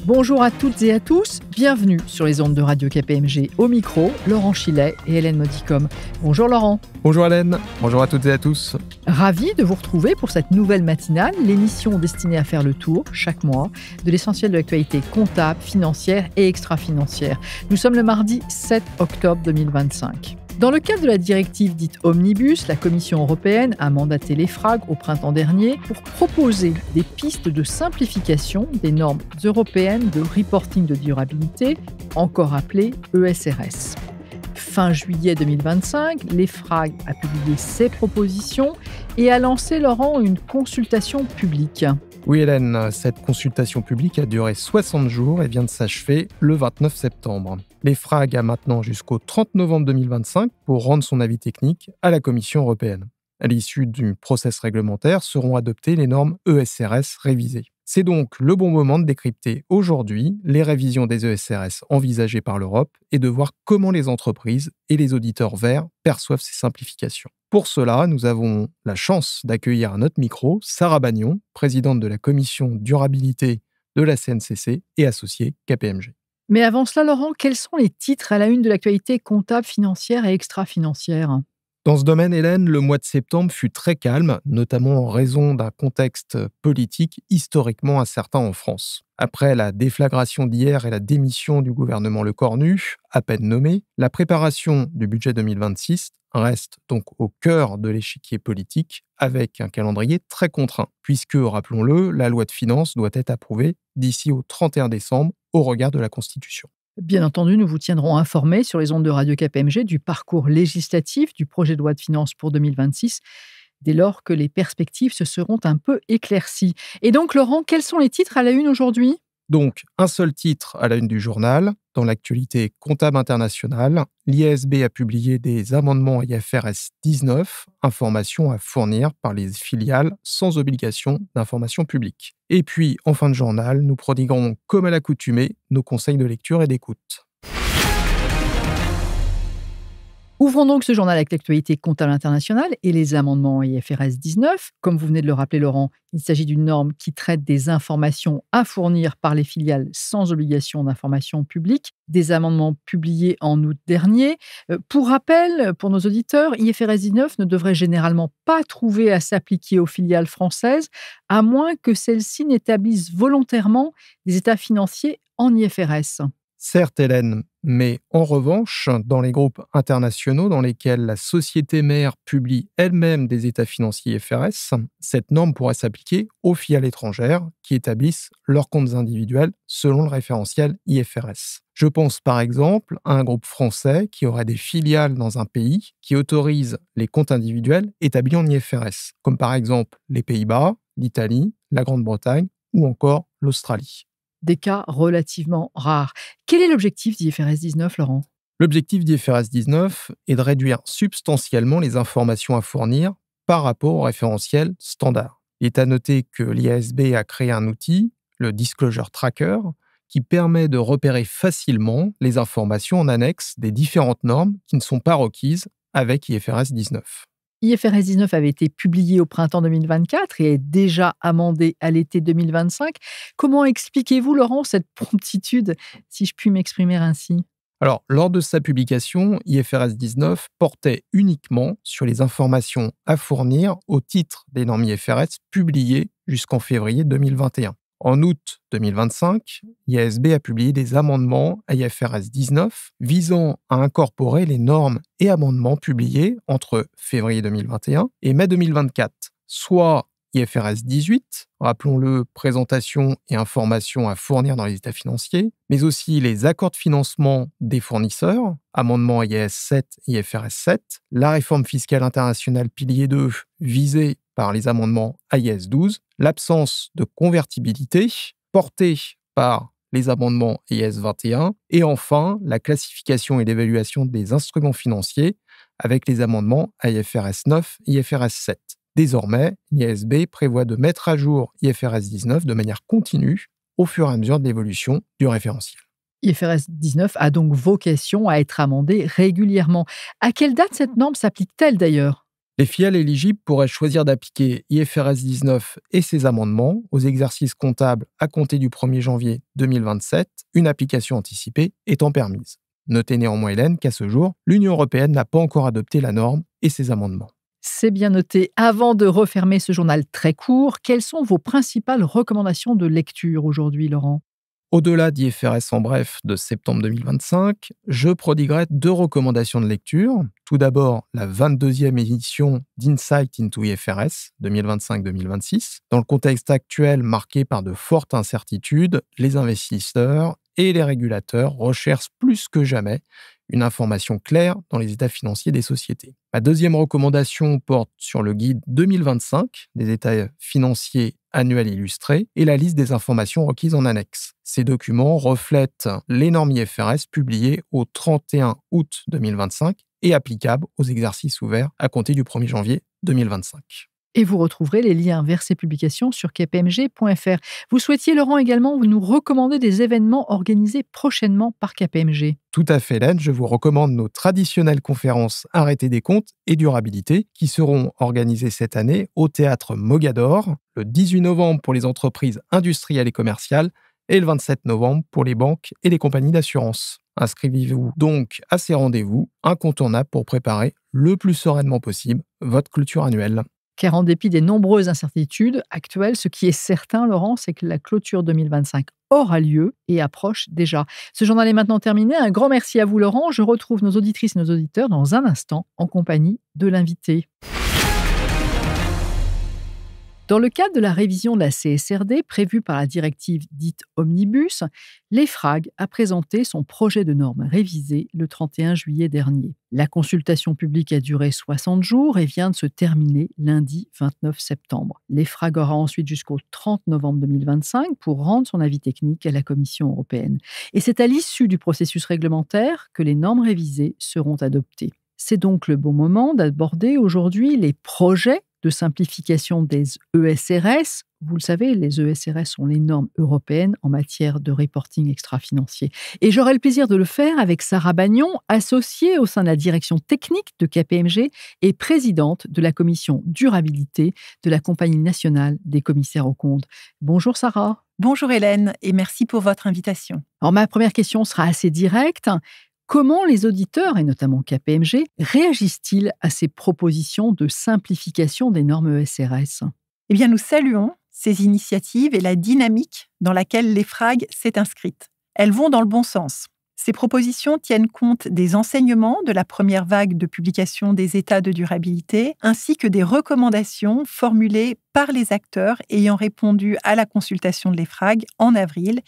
Bonjour à toutes et à tous, bienvenue sur les ondes de Radio KPMG. Au micro, Laurent Chilet et Hélène Modicom. Bonjour Laurent. Bonjour Hélène, bonjour à toutes et à tous. Ravi de vous retrouver pour cette nouvelle matinale, l'émission destinée à faire le tour, chaque mois, de l'essentiel de l'actualité comptable, financière et extra-financière. Nous sommes le mardi 7 octobre 2025. Dans le cadre de la directive dite Omnibus, la Commission européenne a mandaté l'EFRAG au printemps dernier pour proposer des pistes de simplification des normes européennes de reporting de durabilité, encore appelées ESRS. Fin juillet 2025, l'EFRAG a publié ses propositions et a lancé, Laurent, une consultation publique. Oui Hélène, cette consultation publique a duré 60 jours et vient de s'achever le 29 septembre. L'EFRAG a maintenant jusqu'au 30 novembre 2025 pour rendre son avis technique à la Commission européenne. À l'issue du process réglementaire seront adoptées les normes ESRS révisées. C'est donc le bon moment de décrypter aujourd'hui les révisions des ESRS envisagées par l'Europe et de voir comment les entreprises et les auditeurs verts perçoivent ces simplifications. Pour cela, nous avons la chance d'accueillir à notre micro Sarah Bagnon, présidente de la commission durabilité de la CNCC et associée KPMG. Mais avant cela, Laurent, quels sont les titres à la une de l'actualité comptable, financière et extra-financière ? Dans ce domaine, Hélène, le mois de septembre fut très calme, notamment en raison d'un contexte politique historiquement incertain en France. Après la déflagration d'hier et la démission du gouvernement Lecornu, à peine nommé, la préparation du budget 2026 reste donc au cœur de l'échiquier politique, avec un calendrier très contraint, puisque, rappelons-le, la loi de finances doit être approuvée d'ici au 31 décembre au regard de la Constitution. Bien entendu, nous vous tiendrons informés sur les ondes de Radio KPMG du parcours législatif du projet de loi de finances pour 2026, dès lors que les perspectives se seront un peu éclaircies. Et donc, Laurent, quels sont les titres à la une aujourd'hui ? Donc, un seul titre à la une du journal. Dans l'actualité comptable internationale, l'IASB a publié des amendements à IFRS 19, informations à fournir par les filiales sans obligation d'information publique. Et puis, en fin de journal, nous prodiguerons, comme à l'accoutumée, nos conseils de lecture et d'écoute. Ouvrons donc ce journal avec l'actualité comptable internationale et les amendements IFRS 19. Comme vous venez de le rappeler, Laurent, il s'agit d'une norme qui traite des informations à fournir par les filiales sans obligation d'information publique, des amendements publiés en août dernier. Pour rappel, pour nos auditeurs, IFRS 19 ne devrait généralement pas trouver à s'appliquer aux filiales françaises, à moins que celles-ci n'établissent volontairement des états financiers en IFRS. Certes, Hélène, mais en revanche, dans les groupes internationaux dans lesquels la société mère publie elle-même des états financiers IFRS, cette norme pourrait s'appliquer aux filiales étrangères qui établissent leurs comptes individuels selon le référentiel IFRS. Je pense par exemple à un groupe français qui aurait des filiales dans un pays qui autorise les comptes individuels établis en IFRS, comme par exemple les Pays-Bas, l'Italie, la Grande-Bretagne ou encore l'Australie. Des cas relativement rares. Quel est l'objectif d'IFRS 19, Laurent ? L'objectif d'IFRS 19 est de réduire substantiellement les informations à fournir par rapport au référentiel standard. Il est à noter que l'IASB a créé un outil, le Disclosure Tracker, qui permet de repérer facilement les informations en annexe des différentes normes qui ne sont pas requises avec IFRS 19. IFRS 19 avait été publié au printemps 2024 et est déjà amendé à l'été 2025. Comment expliquez-vous, Laurent, cette promptitude, si je puis m'exprimer ainsi ? Alors, lors de sa publication, IFRS 19 portait uniquement sur les informations à fournir au titre des normes IFRS publiées jusqu'en février 2021. En août 2025, l'IASB a publié des amendements à IFRS 19 visant à incorporer les normes et amendements publiés entre février 2021 et mai 2024, soit IFRS 18, rappelons-le, présentation et information à fournir dans les états financiers, mais aussi les accords de financement des fournisseurs, amendements IAS 7 et IFRS 7, la réforme fiscale internationale pilier 2 visée par les amendements IAS 12, l'absence de convertibilité portée par les amendements IAS 21 et enfin la classification et l'évaluation des instruments financiers avec les amendements IFRS 9 et IFRS 7. Désormais, l'IASB prévoit de mettre à jour IFRS 19 de manière continue au fur et à mesure de l'évolution du référentiel. IFRS 19 a donc vocation à être amendé régulièrement. À quelle date cette norme s'applique-t-elle d'ailleurs ? Les filiales éligibles pourraient choisir d'appliquer IFRS 19 et ses amendements aux exercices comptables à compter du 1er janvier 2027, une application anticipée étant permise. Notez néanmoins, Hélène, qu'à ce jour, l'Union européenne n'a pas encore adopté la norme et ses amendements. C'est bien noté. Avant de refermer ce journal très court, quelles sont vos principales recommandations de lecture aujourd'hui, Laurent ? Au-delà d'IFRS en bref de septembre 2025, je prodiguerai 2 recommandations de lecture. Tout d'abord, la 22e édition d'Insight into IFRS 2025-2026. Dans le contexte actuel marqué par de fortes incertitudes, les investisseurs et les régulateurs recherchent plus que jamais une information claire dans les états financiers des sociétés. Ma deuxième recommandation porte sur le guide 2025 des états financiers annuels illustrés et la liste des informations requises en annexe. Ces documents reflètent les normes IFRS publiées au 31 août 2025 et applicables aux exercices ouverts à compter du 1er janvier 2025. Et vous retrouverez les liens vers ces publications sur kpmg.fr. Vous souhaitiez, Laurent, également nous recommander des événements organisés prochainement par KPMG. Tout à fait, Hélène. Je vous recommande nos traditionnelles conférences Arrêté des comptes et durabilité qui seront organisées cette année au théâtre Mogador, le 18 novembre pour les entreprises industrielles et commerciales et le 27 novembre pour les banques et les compagnies d'assurance. Inscrivez-vous donc à ces rendez-vous incontournables pour préparer le plus sereinement possible votre clôture annuelle. Car en dépit des nombreuses incertitudes actuelles, ce qui est certain, Laurent, c'est que la clôture 2025 aura lieu et approche déjà. Ce journal est maintenant terminé. Un grand merci à vous, Laurent. Je retrouve nos auditrices et nos auditeurs dans un instant en compagnie de l'invité. Dans le cadre de la révision de la CSRD prévue par la directive dite Omnibus, l'EFRAG a présenté son projet de norme révisé le 31 juillet dernier. La consultation publique a duré 60 jours et vient de se terminer lundi 29 septembre. L'EFRAG aura ensuite jusqu'au 30 novembre 2025 pour rendre son avis technique à la Commission européenne. Et c'est à l'issue du processus réglementaire que les normes révisées seront adoptées. C'est donc le bon moment d'aborder aujourd'hui les projets de simplification des ESRS. Vous le savez, les ESRS sont les normes européennes en matière de reporting extra-financier. Et j'aurai le plaisir de le faire avec Sarah Bagnon, associée au sein de la direction technique de KPMG et présidente de la commission durabilité de la Compagnie nationale des commissaires aux comptes. Bonjour Sarah. Bonjour Hélène et merci pour votre invitation. Alors ma première question sera assez directe. Comment les auditeurs, et notamment KPMG, réagissent-ils à ces propositions de simplification des normes ESRS ? Eh bien, nous saluons ces initiatives et la dynamique dans laquelle l'EFRAG s'est inscrite. Elles vont dans le bon sens. Ces propositions tiennent compte des enseignements de la première vague de publication des états de durabilité, ainsi que des recommandations formulées par les acteurs ayant répondu à la consultation de l'EFRAG en avril,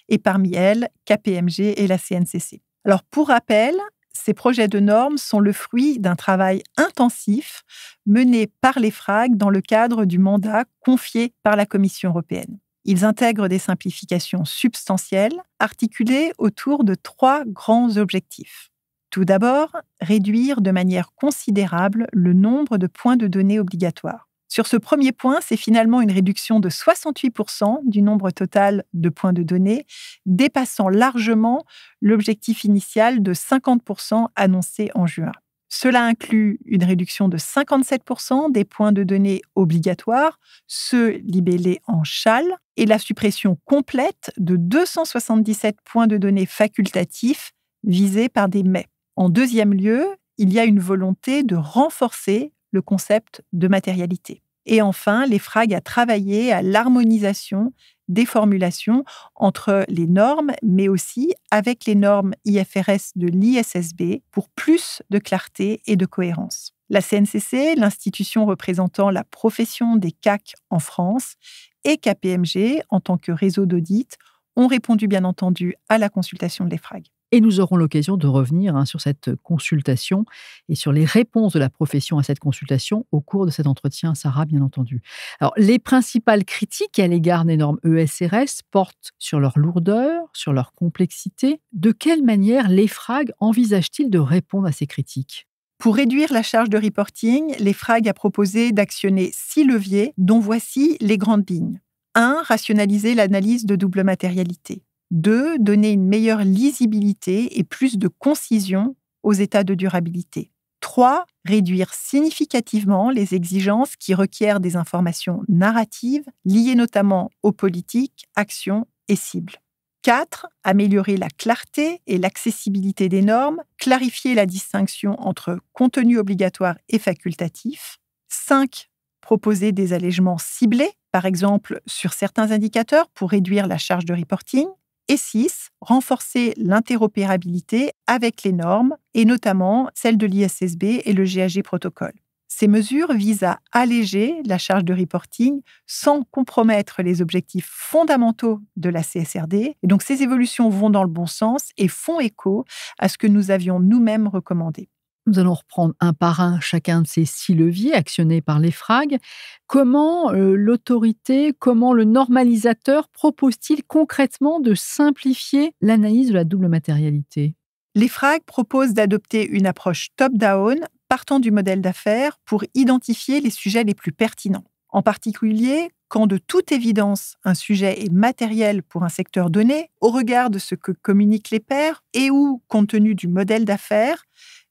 et parmi elles, KPMG et la CNCC. Alors, pour rappel, ces projets de normes sont le fruit d'un travail intensif mené par l'EFRAG dans le cadre du mandat confié par la Commission européenne. Ils intègrent des simplifications substantielles articulées autour de 3 grands objectifs. Tout d'abord, réduire de manière considérable le nombre de points de données obligatoires. Sur ce premier point, c'est finalement une réduction de 68% du nombre total de points de données, dépassant largement l'objectif initial de 50% annoncé en juin. Cela inclut une réduction de 57% des points de données obligatoires, ceux libellés en CHAL, et la suppression complète de 277 points de données facultatifs visés par des mais. En deuxième lieu, il y a une volonté de renforcer le concept de matérialité. Et enfin, l'EFRAG a travaillé à l'harmonisation des formulations entre les normes, mais aussi avec les normes IFRS de l'ISSB pour plus de clarté et de cohérence. La CNCC, l'institution représentant la profession des CAC en France, et KPMG, en tant que réseau d'audit, ont répondu bien entendu à la consultation de l'EFRAG. Et nous aurons l'occasion de revenir sur cette consultation et sur les réponses de la profession à cette consultation au cours de cet entretien, Sarah, bien entendu. Alors, les principales critiques à l'égard des normes ESRS portent sur leur lourdeur, sur leur complexité. De quelle manière l'EFRAG envisage-t-il de répondre à ces critiques ? Pour réduire la charge de reporting, l'EFRAG a proposé d'actionner 6 leviers, dont voici les grandes lignes. 1. Rationaliser l'analyse de double matérialité. 2. Donner une meilleure lisibilité et plus de concision aux états de durabilité. 3. Réduire significativement les exigences qui requièrent des informations narratives liées notamment aux politiques, actions et cibles. 4. Améliorer la clarté et l'accessibilité des normes, clarifier la distinction entre contenu obligatoire et facultatif. 5. Proposer des allègements ciblés, par exemple sur certains indicateurs pour réduire la charge de reporting. Et 6. Renforcer l'interopérabilité avec les normes, et notamment celles de l'ISSB et le GAG protocole. Ces mesures visent à alléger la charge de reporting sans compromettre les objectifs fondamentaux de la CSRD. Et donc, ces évolutions vont dans le bon sens et font écho à ce que nous avions nous-mêmes recommandé. Nous allons reprendre un par un chacun de ces 6 leviers actionnés par l'EFRAG. Comment l'autorité, comment le normalisateur propose-t-il concrètement de simplifier l'analyse de la double matérialité ? L'EFRAG propose d'adopter une approche top-down partant du modèle d'affaires pour identifier les sujets les plus pertinents. En particulier, quand de toute évidence un sujet est matériel pour un secteur donné, au regard de ce que communiquent les pairs et ou compte tenu du modèle d'affaires,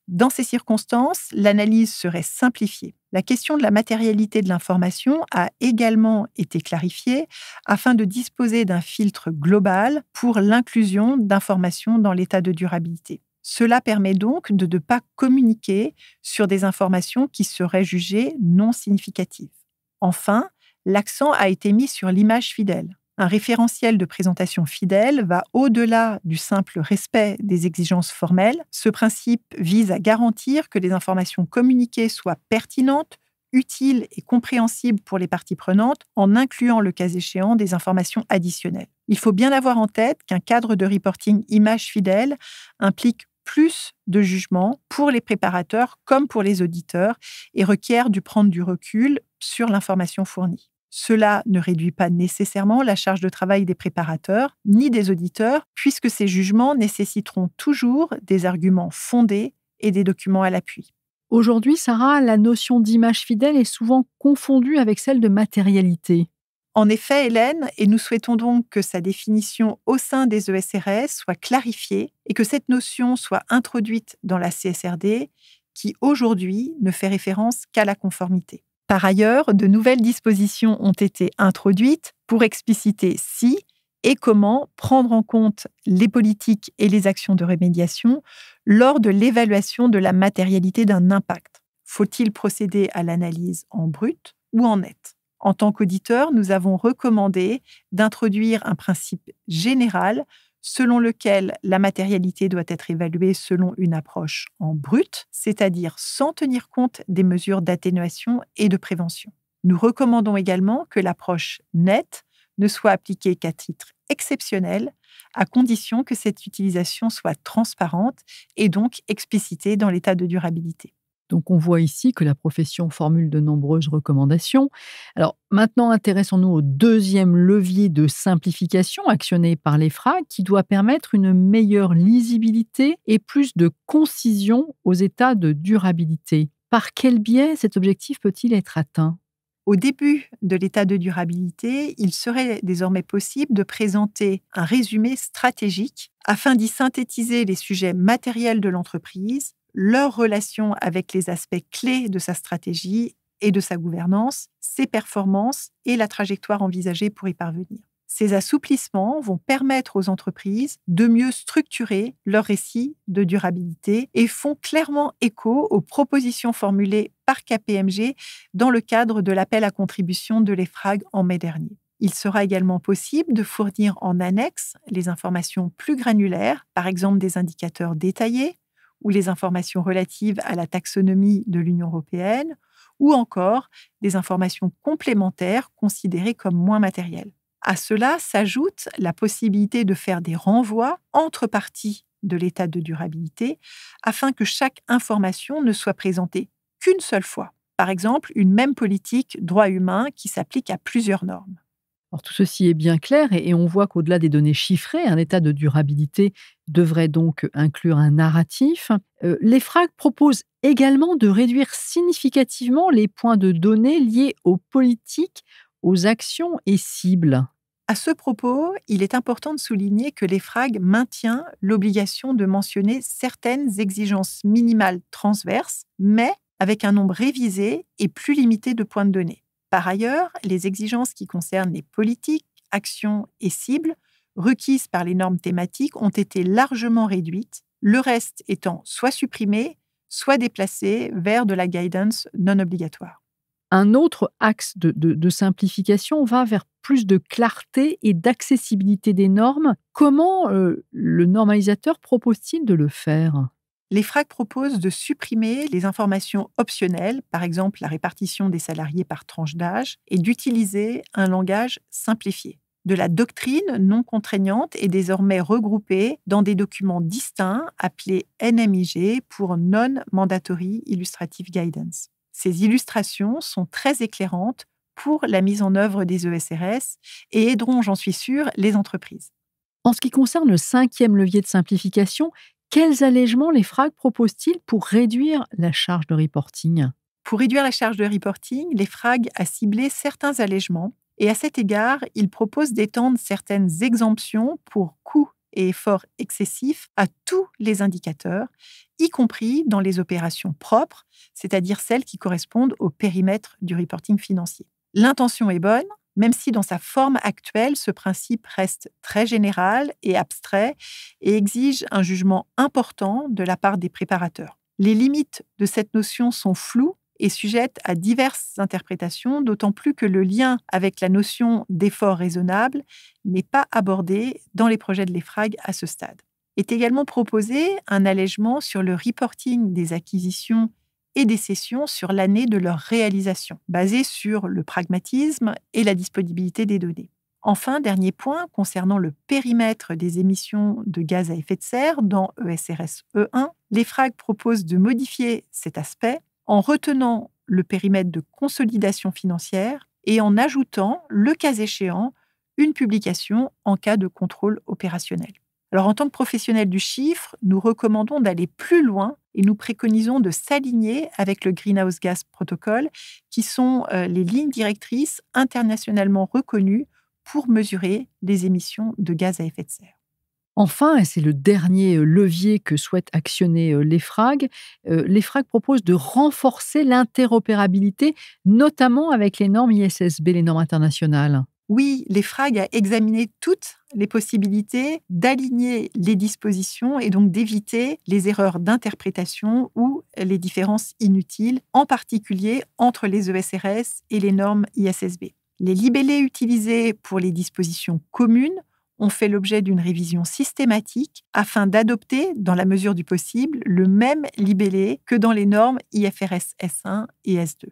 dans ces circonstances, l'analyse serait simplifiée. La question de la matérialité de l'information a également été clarifiée afin de disposer d'un filtre global pour l'inclusion d'informations dans l'état de durabilité. Cela permet donc de ne pas communiquer sur des informations qui seraient jugées non significatives. Enfin, l'accent a été mis sur l'image fidèle. Un référentiel de présentation fidèle va au-delà du simple respect des exigences formelles. Ce principe vise à garantir que les informations communiquées soient pertinentes, utiles et compréhensibles pour les parties prenantes, en incluant le cas échéant des informations additionnelles. Il faut bien avoir en tête qu'un cadre de reporting image fidèle implique plus de jugement pour les préparateurs comme pour les auditeurs et requiert de prendre du recul sur l'information fournie. Cela ne réduit pas nécessairement la charge de travail des préparateurs ni des auditeurs, puisque ces jugements nécessiteront toujours des arguments fondés et des documents à l'appui. Aujourd'hui, Sarah, la notion d'image fidèle est souvent confondue avec celle de matérialité. En effet, Hélène, et nous souhaitons donc que sa définition au sein des ESRS soit clarifiée et que cette notion soit introduite dans la CSRD, qui aujourd'hui ne fait référence qu'à la conformité. Par ailleurs, de nouvelles dispositions ont été introduites pour expliciter si et comment prendre en compte les politiques et les actions de rémédiation lors de l'évaluation de la matérialité d'un impact. Faut-il procéder à l'analyse en brut ou en net ? En tant qu'auditeur, nous avons recommandé d'introduire un principe général selon lequel la matérialité doit être évaluée selon une approche en brut, c'est-à-dire sans tenir compte des mesures d'atténuation et de prévention. Nous recommandons également que l'approche nette ne soit appliquée qu'à titre exceptionnel, à condition que cette utilisation soit transparente et donc explicitée dans l'état de durabilité. Donc on voit ici que la profession formule de nombreuses recommandations. Alors maintenant, intéressons-nous au deuxième levier de simplification actionné par l'EFRAG qui doit permettre une meilleure lisibilité et plus de concision aux états de durabilité. Par quel biais cet objectif peut-il être atteint ? Au début de l'état de durabilité, il serait désormais possible de présenter un résumé stratégique afin d'y synthétiser les sujets matériels de l'entreprise, leur relation avec les aspects clés de sa stratégie et de sa gouvernance, ses performances et la trajectoire envisagée pour y parvenir. Ces assouplissements vont permettre aux entreprises de mieux structurer leur récit de durabilité et font clairement écho aux propositions formulées par KPMG dans le cadre de l'appel à contribution de l'EFRAG en mai dernier. Il sera également possible de fournir en annexe les informations plus granulaires, par exemple des indicateurs détaillés, ou les informations relatives à la taxonomie de l'Union européenne, ou encore des informations complémentaires considérées comme moins matérielles. À cela s'ajoute la possibilité de faire des renvois entre parties de l'état de durabilité afin que chaque information ne soit présentée qu'une seule fois. Par exemple, une même politique droit humain qui s'applique à plusieurs normes. Alors, tout ceci est bien clair et on voit qu'au-delà des données chiffrées, un état de durabilité devrait donc inclure un narratif. L'EFRAG propose également de réduire significativement les points de données liés aux politiques, aux actions et cibles. À ce propos, il est important de souligner que l'EFRAG maintient l'obligation de mentionner certaines exigences minimales transverses, mais avec un nombre révisé et plus limité de points de données. Par ailleurs, les exigences qui concernent les politiques, actions et cibles requises par les normes thématiques ont été largement réduites, le reste étant soit supprimé, soit déplacé vers de la guidance non obligatoire. Un autre axe de simplification va vers plus de clarté et d'accessibilité des normes. Comment le normalisateur propose-t-il de le faire? L'EFRAG propose de supprimer les informations optionnelles, par exemple la répartition des salariés par tranche d'âge, et d'utiliser un langage simplifié. De la doctrine non contraignante est désormais regroupée dans des documents distincts appelés NMIG pour Non-Mandatory Illustrative Guidance. Ces illustrations sont très éclairantes pour la mise en œuvre des ESRS et aideront, j'en suis sûre, les entreprises. En ce qui concerne le 5e levier de simplification, quels allègements l'EFRAG propose-t-il pour réduire la charge de reporting? Pour réduire la charge de reporting, l'EFRAG a ciblé certains allègements et à cet égard, il propose d'étendre certaines exemptions pour coûts et efforts excessifs à tous les indicateurs, y compris dans les opérations propres, c'est-à-dire celles qui correspondent au périmètre du reporting financier. L'intention est bonne, même si dans sa forme actuelle, ce principe reste très général et abstrait et exige un jugement important de la part des préparateurs. Les limites de cette notion sont floues et sujettes à diverses interprétations, d'autant plus que le lien avec la notion d'effort raisonnable n'est pas abordé dans les projets de l'EFRAG à ce stade. Est également proposé un allègement sur le reporting des acquisitions et des cessions sur l'année de leur réalisation, basé sur le pragmatisme et la disponibilité des données. Enfin, dernier point, concernant le périmètre des émissions de gaz à effet de serre dans ESRS E1, l'EFRAG propose de modifier cet aspect en retenant le périmètre de consolidation financière et en ajoutant, le cas échéant, une publication en cas de contrôle opérationnel. Alors, en tant que professionnels du chiffre, nous recommandons d'aller plus loin et nous préconisons de s'aligner avec le Greenhouse Gas Protocol, qui sont les lignes directrices internationalement reconnues pour mesurer les émissions de gaz à effet de serre. Enfin, et c'est le dernier levier que souhaite actionner l'EFRAG, l'EFRAG propose de renforcer l'interopérabilité, notamment avec les normes ISSB, les normes internationales. Oui, l'EFRAG a examiné toutes les possibilités d'aligner les dispositions et donc d'éviter les erreurs d'interprétation ou les différences inutiles, en particulier entre les ESRS et les normes ISSB. Les libellés utilisés pour les dispositions communes ont fait l'objet d'une révision systématique afin d'adopter, dans la mesure du possible, le même libellé que dans les normes IFRS S1 et S2.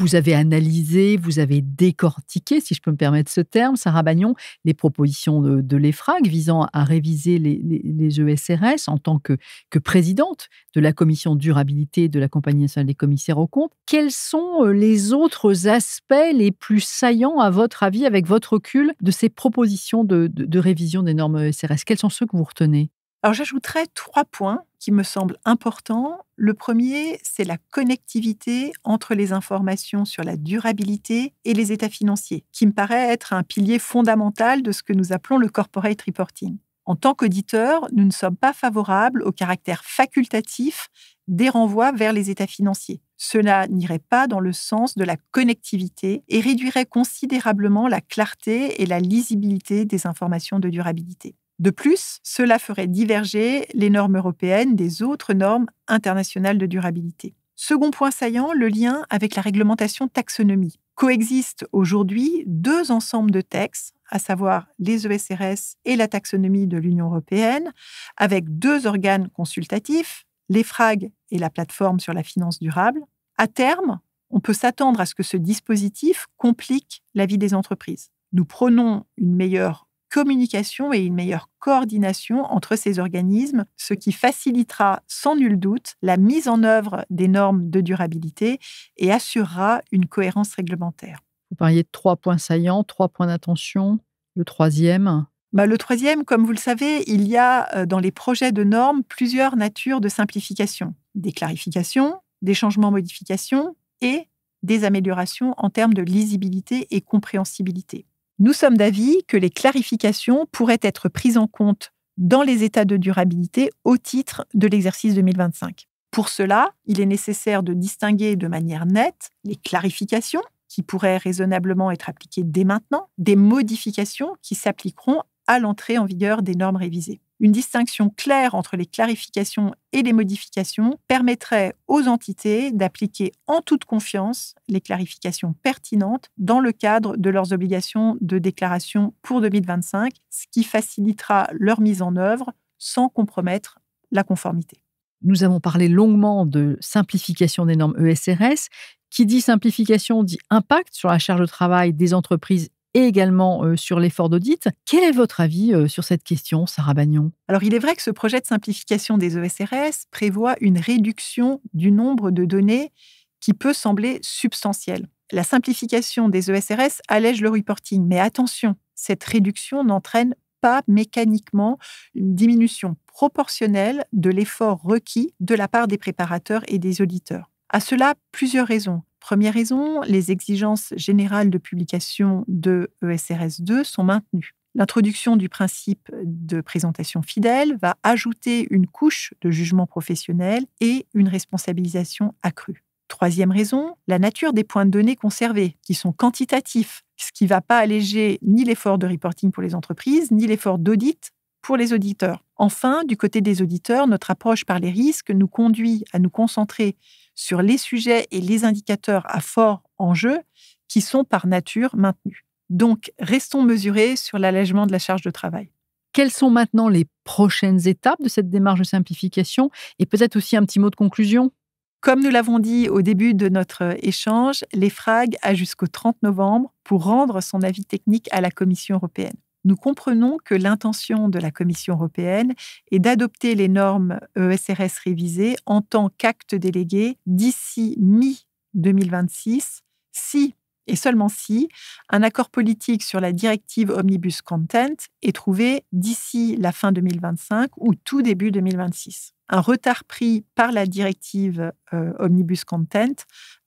Vous avez analysé, vous avez décortiqué, si je peux me permettre ce terme, Sarah Bagnon, les propositions de l'EFRAG visant à réviser les ESRS en tant que présidente de la commission durabilité de la Compagnie nationale des commissaires aux comptes. Quels sont les autres aspects les plus saillants, à votre avis, avec votre recul, de ces propositions de révision des normes ESRS? Quels sont ceux que vous retenez? Alors, j'ajouterais 3 points qui me semblent importants. Le premier, c'est la connectivité entre les informations sur la durabilité et les états financiers, qui me paraît être un pilier fondamental de ce que nous appelons le corporate reporting. En tant qu'auditeurs, nous ne sommes pas favorables au caractère facultatif des renvois vers les états financiers. Cela n'irait pas dans le sens de la connectivité et réduirait considérablement la clarté et la lisibilité des informations de durabilité. De plus, cela ferait diverger les normes européennes des autres normes internationales de durabilité. Second point saillant, le lien avec la réglementation taxonomie. Coexistent aujourd'hui 2 ensembles de textes, à savoir les ESRS et la taxonomie de l'Union européenne, avec 2 organes consultatifs, l'EFRAG et la plateforme sur la finance durable. À terme, on peut s'attendre à ce que ce dispositif complique la vie des entreprises. Nous prônons une meilleure communication et une meilleure coordination entre ces organismes, ce qui facilitera sans nul doute la mise en œuvre des normes de durabilité et assurera une cohérence réglementaire. Vous parliez de 3 points saillants, 3 points d'attention. Le troisième? Le troisième, comme vous le savez, il y a dans les projets de normes plusieurs natures de simplification. Des clarifications, des changements-modifications et des améliorations en termes de lisibilité et compréhensibilité. Nous sommes d'avis que les clarifications pourraient être prises en compte dans les états de durabilité au titre de l'exercice 2025. Pour cela, il est nécessaire de distinguer de manière nette les clarifications qui pourraient raisonnablement être appliquées dès maintenant, des modifications qui s'appliqueront à l'entrée en vigueur des normes révisées. Une distinction claire entre les clarifications et les modifications permettrait aux entités d'appliquer en toute confiance les clarifications pertinentes dans le cadre de leurs obligations de déclaration pour 2025, ce qui facilitera leur mise en œuvre sans compromettre la conformité. Nous avons parlé longuement de simplification des normes ESRS. Qui dit simplification dit impact sur la charge de travail des entreprises et également sur l'effort d'audit. Quel est votre avis sur cette question, Sarah Bagnon ? Alors, il est vrai que ce projet de simplification des ESRS prévoit une réduction du nombre de données qui peut sembler substantielle. La simplification des ESRS allège le reporting, mais attention, cette réduction n'entraîne pas mécaniquement une diminution proportionnelle de l'effort requis de la part des préparateurs et des auditeurs. À cela, plusieurs raisons. Première raison, les exigences générales de publication de ESRS 2 sont maintenues. L'introduction du principe de présentation fidèle va ajouter une couche de jugement professionnel et une responsabilisation accrue. Troisième raison, la nature des points de données conservés, qui sont quantitatifs, ce qui ne va pas alléger ni l'effort de reporting pour les entreprises, ni l'effort d'audit pour les auditeurs. Enfin, du côté des auditeurs, notre approche par les risques nous conduit à nous concentrer sur les sujets et les indicateurs à fort enjeu qui sont par nature maintenus. Donc, restons mesurés sur l'allègement de la charge de travail. Quelles sont maintenant les prochaines étapes de cette démarche de simplification et peut-être aussi un petit mot de conclusion ? Comme nous l'avons dit au début de notre échange, l'EFRAG a jusqu'au 30 novembre pour rendre son avis technique à la Commission européenne. Nous comprenons que l'intention de la Commission européenne est d'adopter les normes ESRS révisées en tant qu'acte délégué d'ici mi-2026, si et seulement si un accord politique sur la directive Omnibus Content est trouvé d'ici la fin 2025 ou tout début 2026. Un retard pris par la directive Omnibus Content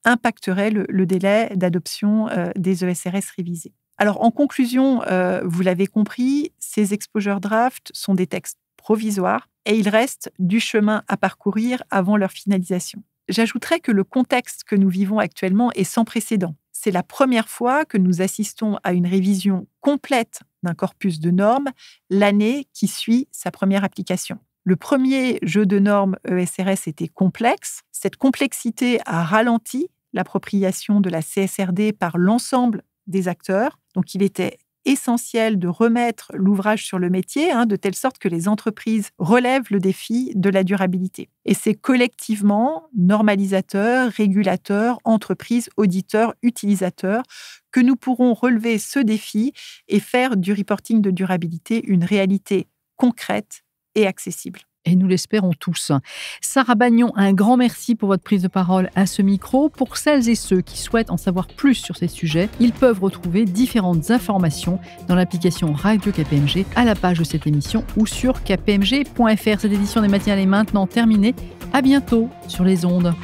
impacterait le délai d'adoption des ESRS révisés. Alors, en conclusion, vous l'avez compris, ces exposure drafts sont des textes provisoires et il reste du chemin à parcourir avant leur finalisation. J'ajouterais que le contexte que nous vivons actuellement est sans précédent. C'est la première fois que nous assistons à une révision complète d'un corpus de normes l'année qui suit sa première application. Le premier jeu de normes ESRS était complexe. Cette complexité a ralenti l'appropriation de la CSRD par l'ensemble des acteurs. Donc, il était essentiel de remettre l'ouvrage sur le métier, de telle sorte que les entreprises relèvent le défi de la durabilité. Et c'est collectivement, normalisateurs, régulateurs, entreprises, auditeurs, utilisateurs, que nous pourrons relever ce défi et faire du reporting de durabilité une réalité concrète et accessible. Et nous l'espérons tous. Sarah Bagnon, un grand merci pour votre prise de parole à ce micro. Pour celles et ceux qui souhaitent en savoir plus sur ces sujets, ils peuvent retrouver différentes informations dans l'application Radio KPMG, à la page de cette émission ou sur kpmg.fr. Cette édition des matinales est maintenant terminée. À bientôt sur les ondes.